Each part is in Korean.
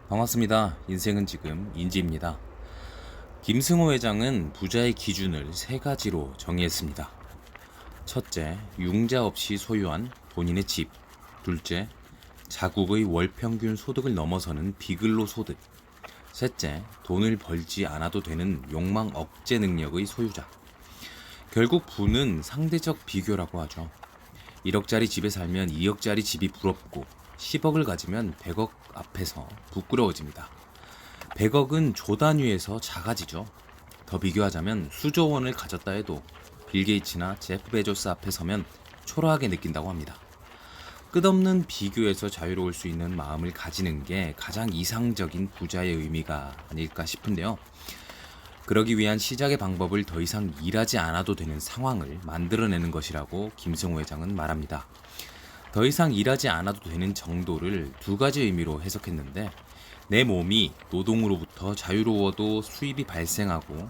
반갑습니다. 인생은 지금 인지입니다. 김승호 회장은 부자의 기준을 세 가지로 정의했습니다. 첫째, 융자 없이 소유한 본인의 집. 둘째, 자국의 월 평균 소득을 넘어서는 비근로 소득. 셋째, 돈을 벌지 않아도 되는 욕망 억제 능력의 소유자. 결국 부는 상대적 비교라고 하죠. 1억짜리 집에 살면 2억짜리 집이 부럽고 10억을 가지면 100억 앞에서 부끄러워집니다. 100억은 조 단위에서 작아지죠. 더 비교하자면 수조 원을 가졌다 해도 빌 게이츠나 제프 베조스 앞에 서면 초라하게 느낀다고 합니다. 끝없는 비교에서 자유로울 수 있는 마음을 가지는 게 가장 이상적인 부자의 의미가 아닐까 싶은데요. 그러기 위한 시작의 방법을 더 이상 일하지 않아도 되는 상황을 만들어내는 것이라고 김승호 회장은 말합니다. 더 이상 일하지 않아도 되는 정도를 두 가지 의미로 해석했는데, 내 몸이 노동으로부터 자유로워도 수입이 발생하고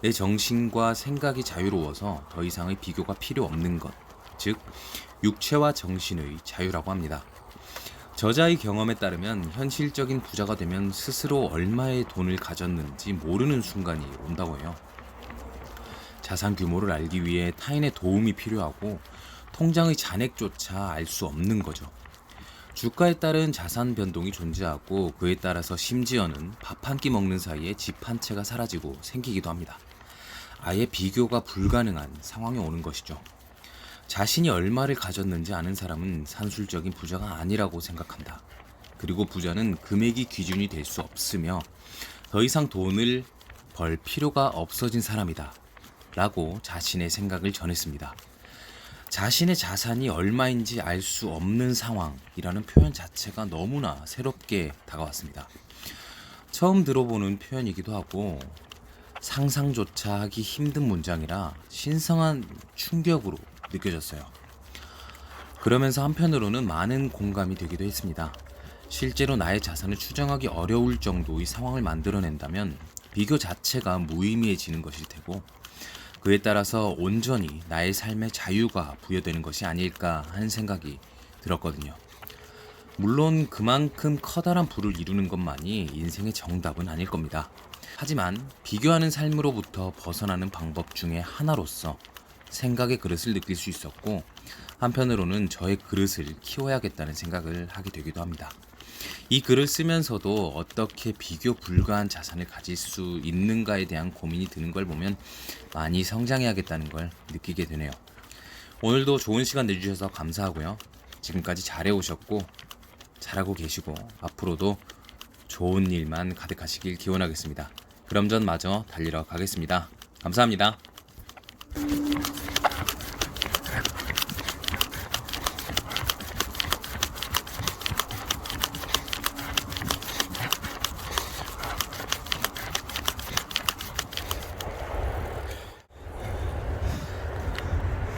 내 정신과 생각이 자유로워서 더 이상의 비교가 필요 없는 것, 즉 육체와 정신의 자유라고 합니다. 저자의 경험에 따르면 현실적인 부자가 되면 스스로 얼마의 돈을 가졌는지 모르는 순간이 온다고 해요. 자산 규모를 알기 위해 타인의 도움이 필요하고 통장의 잔액조차 알 수 없는 거죠. 주가에 따른 자산 변동이 존재하고 그에 따라서 심지어는 밥 한 끼 먹는 사이에 집 한 채가 사라지고 생기기도 합니다. 아예 비교가 불가능한 상황이 오는 것이죠. 자신이 얼마를 가졌는지 아는 사람은 산술적인 부자가 아니라고 생각한다. 그리고 부자는 금액이 기준이 될 수 없으며 더 이상 돈을 벌 필요가 없어진 사람이다 라고 자신의 생각을 전했습니다. 자신의 자산이 얼마인지 알 수 없는 상황이라는 표현 자체가 너무나 새롭게 다가왔습니다. 처음 들어보는 표현이기도 하고 상상조차 하기 힘든 문장이라 신성한 충격으로 느껴졌어요. 그러면서 한편으로는 많은 공감이 되기도 했습니다. 실제로 나의 자산을 추정하기 어려울 정도의 상황을 만들어낸다면 비교 자체가 무의미해지는 것일 테고, 그에 따라서 온전히 나의 삶의 자유가 부여되는 것이 아닐까 하는 생각이 들었거든요. 물론 그만큼 커다란 부를 이루는 것만이 인생의 정답은 아닐 겁니다. 하지만 비교하는 삶으로부터 벗어나는 방법 중에 하나로서 생각의 그릇을 느낄 수 있었고, 한편으로는 저의 그릇을 키워야겠다는 생각을 하게 되기도 합니다. 이 글을 쓰면서도 어떻게 비교 불가한 자산을 가질 수 있는가에 대한 고민이 드는 걸 보면 많이 성장해야겠다는 걸 느끼게 되네요. 오늘도 좋은 시간 내주셔서 감사하고요. 지금까지 잘해오셨고 잘하고 계시고 앞으로도 좋은 일만 가득하시길 기원하겠습니다. 그럼 전 마저 달리러 가겠습니다. 감사합니다.